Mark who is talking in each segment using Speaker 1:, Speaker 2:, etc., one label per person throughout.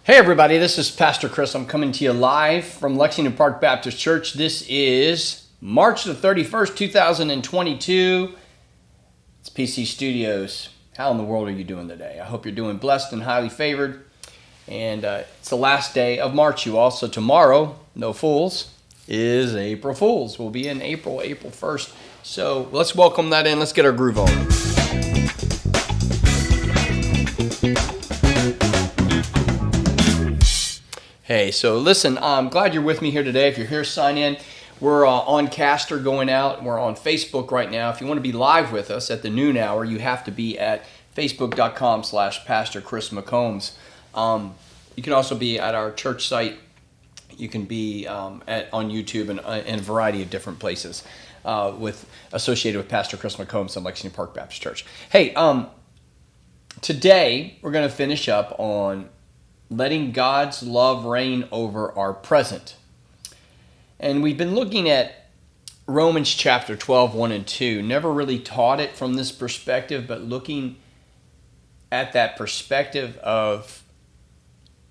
Speaker 1: Hey everybody, this is Pastor Chris. I'm coming to you live from Lexington Park Baptist Church. This is March the 31st, 2022. It's PC Studios. How in the world are you doing today? I hope you're doing blessed and highly favored. And it's the last day of March, you all. So tomorrow, no fools, is April Fools. We'll be in April 1st. So let's welcome that in. Let's get our groove on. Hey, so listen, I'm glad you're with me here today. If you're here, sign in. We're on Caster going out. We're on Facebook right now. If you want to be live with us at the noon hour, you have to be at facebook.com/Pastor Chris McCombs. You can also be at our church site. You can be on YouTube and a variety of different places associated with Pastor Chris McCombs and Lexington Park Baptist Church. Hey, today we're going to finish up on letting God's love reign over our present. And we've been looking at Romans chapter 12, 1 and 2. Never really taught it from this perspective, but looking at that perspective of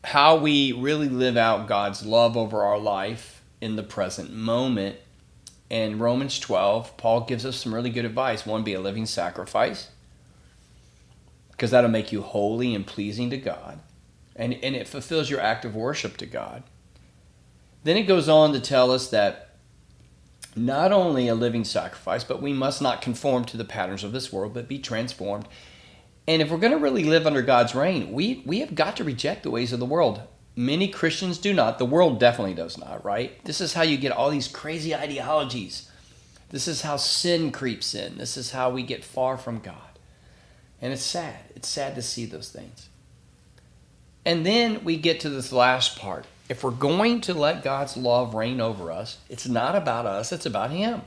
Speaker 1: how we really live out God's love over our life in the present moment. And Romans 12, Paul gives us some really good advice. One, be a living sacrifice, because that'll make you holy and pleasing to God. And it fulfills your act of worship to God. Then it goes on to tell us that not only a living sacrifice, but we must not conform to the patterns of this world, but be transformed. And if we're going to really live under God's reign, we have got to reject the ways of the world. Many Christians do not. The world definitely does not, right? This is how you get all these crazy ideologies. This is how sin creeps in. This is how we get far from God. And it's sad. It's sad to see those things. And then we get to this last part. If we're going to let God's love reign over us, it's not about us, it's about Him.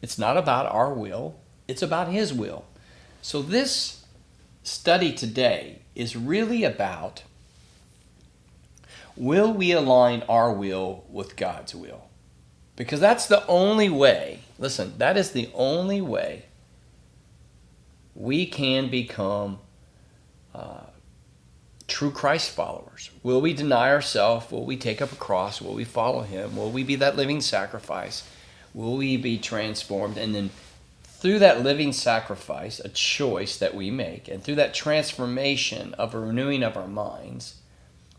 Speaker 1: It's not about our will, it's about His will. So this study today is really about, will we align our will with God's will? Because that's the only way, listen, that is the only way we can become true Christ followers. Will we deny ourselves? Will we take up a cross? Will we follow Him? Will we be that living sacrifice? Will we be transformed? And then through that living sacrifice, a choice that we make, and through that transformation of a renewing of our minds,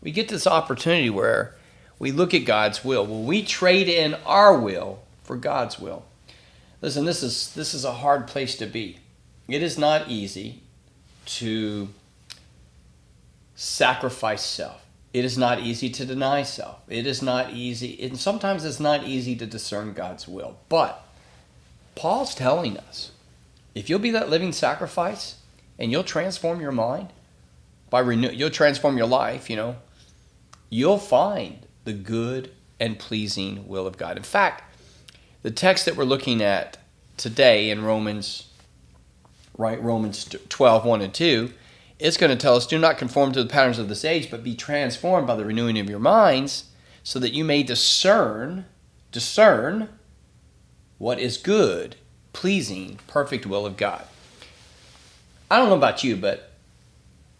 Speaker 1: we get this opportunity where we look at God's will. Will we trade in our will for God's will? Listen, this is a hard place to be. It is not easy to sacrifice self. It is not easy to deny self. It is not easy, and sometimes it's not easy to discern God's will. But Paul's telling us, if you'll be that living sacrifice and you'll transform your mind, you'll transform your life, you'll find the good and pleasing will of God. In fact, the text that we're looking at today in Romans 12, 1 and 2, it's going to tell us, do not conform to the patterns of this age, but be transformed by the renewing of your minds, so that you may discern what is good, pleasing, perfect will of God. I don't know about you, but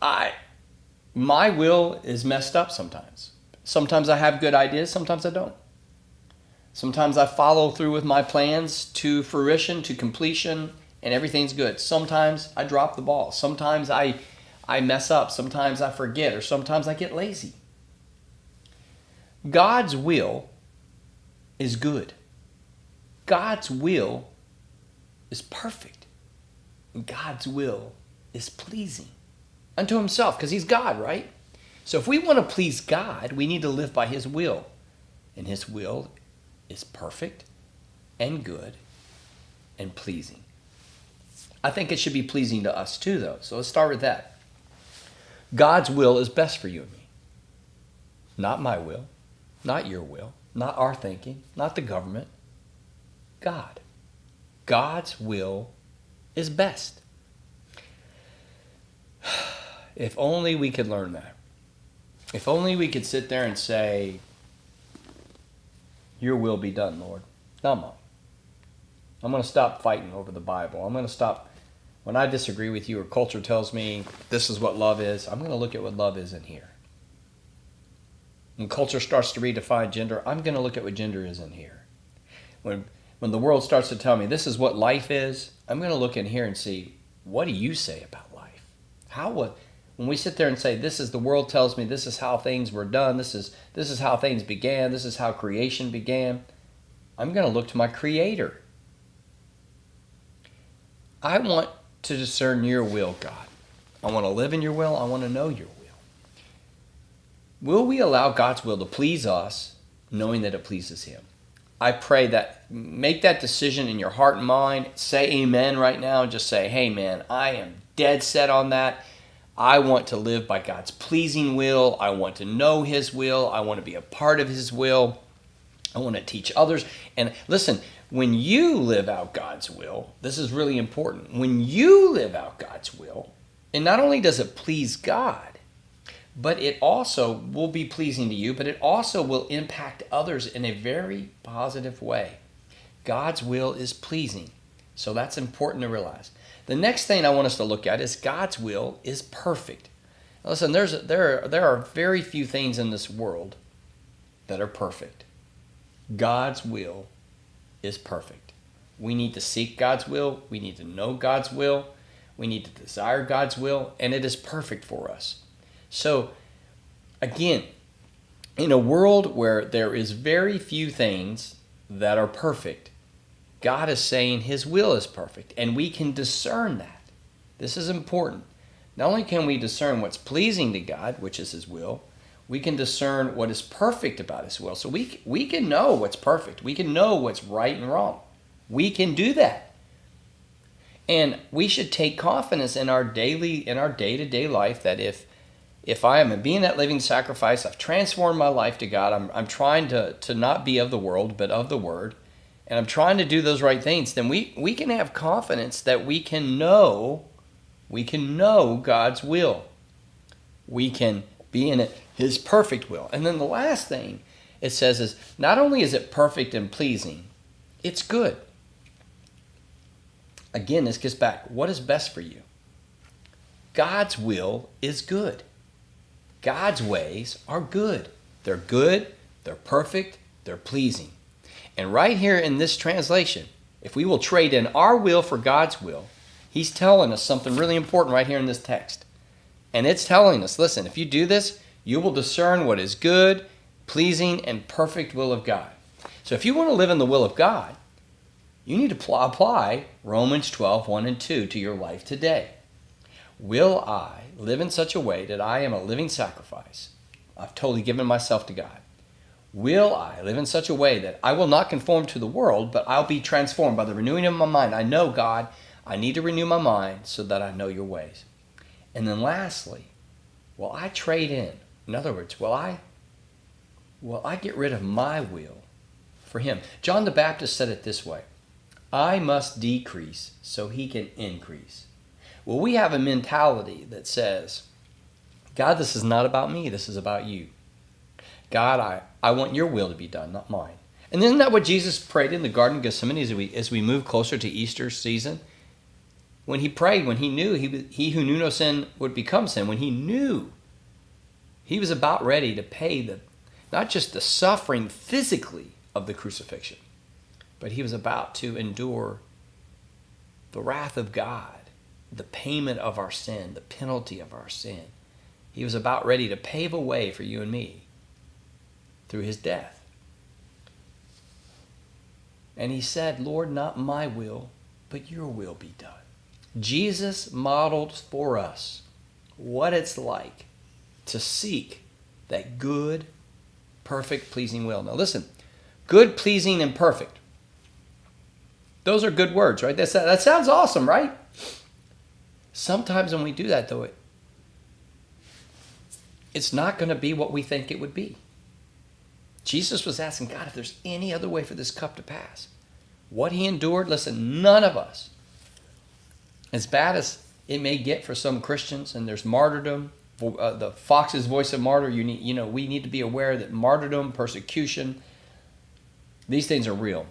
Speaker 1: my will is messed up sometimes. Sometimes I have good ideas, sometimes I don't. Sometimes I follow through with my plans to fruition, to completion, and everything's good. Sometimes I drop the ball. Sometimes I mess up. Sometimes I forget, or sometimes I get lazy. God's will is good. God's will is perfect. And God's will is pleasing unto Himself, because He's God, right? So if we want to please God, we need to live by His will. And His will is perfect and good and pleasing. I think it should be pleasing to us too, though. So let's start with that. God's will is best for you and me. Not my will, not your will, not our thinking, not the government. God. God's will is best. If only we could learn that. If only we could sit there and say, your will be done, Lord, not mine. I'm going to stop fighting over the Bible. I'm going to stop. When I disagree with you, or culture tells me this is what love is, I'm going to look at what love is in here. When culture starts to redefine gender, I'm going to look at what gender is in here. When the world starts to tell me this is what life is, I'm going to look in here and see, what do you say about life? When we sit there and say, this is the world tells me this is how things were done, this is how things began, this is how creation began, I'm going to look to my Creator. I want to discern your will, God. I want to live in your will. I want to know your will. Will we allow God's will to please us, knowing that it pleases Him? I pray that, make that decision in your heart and mind. Say amen right now and just say, hey man, I am dead set on that. I want to live by God's pleasing will. I want to know His will. I want to be a part of His will. I want to teach others. And listen, when you live out God's will, this is really important. When you live out God's will, and not only does it please God, but it also will be pleasing to you, but it also will impact others in a very positive way. God's will is pleasing. So that's important to realize. The next thing I want us to look at is God's will is perfect. Now listen, there are very few things in this world that are perfect. God's will is perfect. We need to seek God's will. We need to know God's will. We need to desire God's will, and it is perfect for us. So, again, in a world where there is very few things that are perfect, God is saying His will is perfect, and we can discern that. This is important. Not only can we discern what's pleasing to God, which is His will, we can discern what is perfect about His will. So we can know what's perfect. We can know what's right and wrong. We can do that. And we should take confidence in our day-to-day life that if I am being that living sacrifice, I've transformed my life to God, I'm trying to not be of the world, but of the Word, and I'm trying to do those right things, then we can have confidence that we can know God's will. We can be in His perfect will. And then the last thing it says is, not only is it perfect and pleasing, it's good. Again, this gets back. What is best for you? God's will is good. God's ways are good. They're good, they're perfect, they're pleasing. And right here in this translation, if we will trade in our will for God's will, He's telling us something really important right here in this text. And it's telling us, listen, if you do this, you will discern what is good, pleasing, and perfect will of God. So if you want to live in the will of God, you need to apply Romans 12, 1 and 2 to your life today. Will I live in such a way that I am a living sacrifice? I've totally given myself to God. Will I live in such a way that I will not conform to the world, but I'll be transformed by the renewing of my mind? I know, God, I need to renew my mind so that I know your ways. And then lastly, will I trade in other words, will I get rid of my will for Him? John the Baptist said it this way, I must decrease so He can increase. Well, we have a mentality that says, God, this is not about me, this is about you. God, I want your will to be done, not mine. And isn't that what Jesus prayed in the Garden of Gethsemane as we move closer to Easter season? When He prayed, when He knew he who knew no sin would become sin, when He knew He was about ready to pay not just the suffering physically of the crucifixion, but He was about to endure the wrath of God, the payment of our sin, the penalty of our sin. He was about ready to pave a way for you and me through His death. And He said, Lord, not my will, but your will be done. Jesus modeled for us what it's like to seek that good, perfect, pleasing will. Now listen, good, pleasing, and perfect. Those are good words, right? That sounds awesome, right? Sometimes when we do that, though, it's not going to be what we think it would be. Jesus was asking God if there's any other way for this cup to pass. What He endured, listen, none of us, as bad as it may get for some Christians, and there's martyrdom, the fox's voice of martyr, we need to be aware that martyrdom, persecution, these things are real.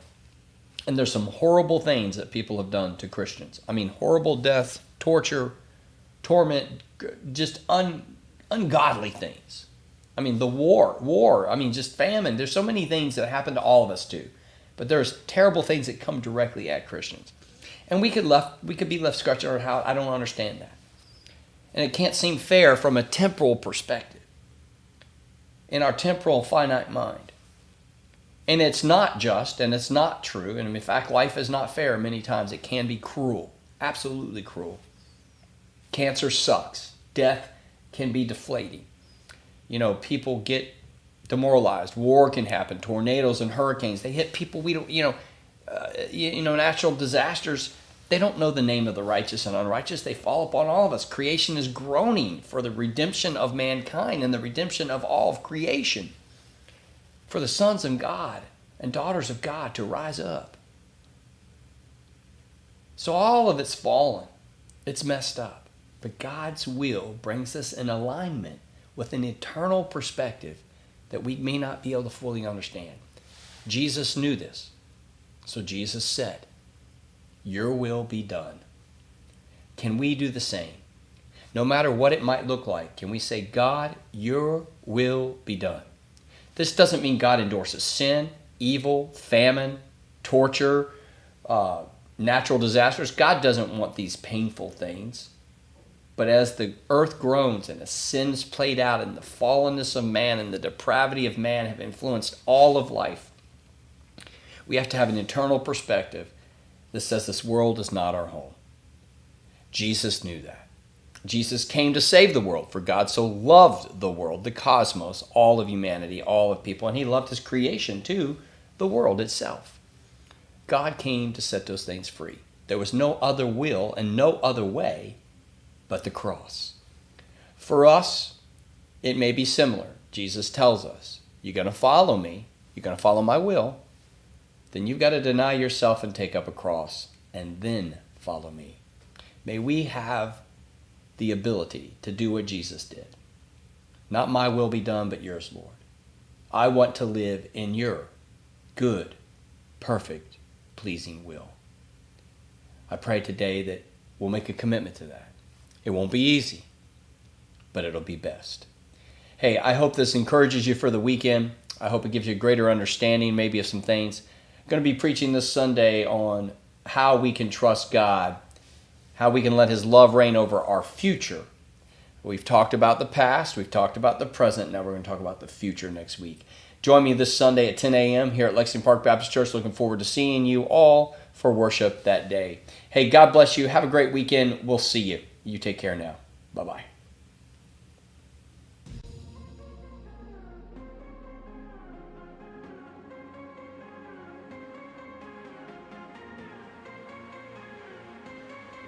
Speaker 1: And there's some horrible things that people have done to Christians. I mean, horrible death, torture, torment, just ungodly things. I mean, the war. I mean, just famine. There's so many things that happen to all of us too. But there's terrible things that come directly at Christians. And we could be left scratching our head. I don't understand that. And it can't seem fair from a temporal perspective, in our temporal finite mind. And it's not just, and it's not true. And in fact, life is not fair many times. It can be cruel, absolutely cruel. Cancer sucks. Death can be deflating. People get demoralized. War can happen. Tornadoes and hurricanes, they hit people we don't, natural disasters. They don't know the name of the righteous and unrighteous. They fall upon all of us. Creation is groaning for the redemption of mankind and the redemption of all of creation. For the sons of God and daughters of God to rise up. So all of it's fallen. It's messed up. But God's will brings us in alignment with an eternal perspective that we may not be able to fully understand. Jesus knew this. So Jesus said, "Your will be done." Can we do the same? No matter what it might look like, can we say, "God, your will be done"? This doesn't mean God endorses sin, evil, famine, torture, natural disasters. God doesn't want these painful things. But as the earth groans and the sins played out and the fallenness of man and the depravity of man have influenced all of life, we have to have an eternal perspective that says this world is not our home. Jesus knew that. Jesus came to save the world, for God so loved the world, the cosmos, all of humanity, all of people, and he loved his creation too, the world itself. God came to set those things free. There was no other will and no other way but the cross. For us, it may be similar. Jesus tells us, you're going to follow me, you're going to follow my will, then you've got to deny yourself and take up a cross, and then follow me. May we have the ability to do what Jesus did. Not my will be done, but yours, Lord. I want to live in your good, perfect, pleasing will. I pray today that we'll make a commitment to that. It won't be easy, but it'll be best. Hey, I hope this encourages you for the weekend. I hope it gives you a greater understanding maybe of some things. I'm going to be preaching this Sunday on how we can trust God, how we can let his love reign over our future. We've talked about the past, we've talked about the present, now we're going to talk about the future next week. Join me this Sunday at 10 a.m. here at Lexington Park Baptist Church. Looking forward to seeing you all for worship that day. Hey, God bless you. Have a great weekend. We'll see you. You take care now. Bye-bye.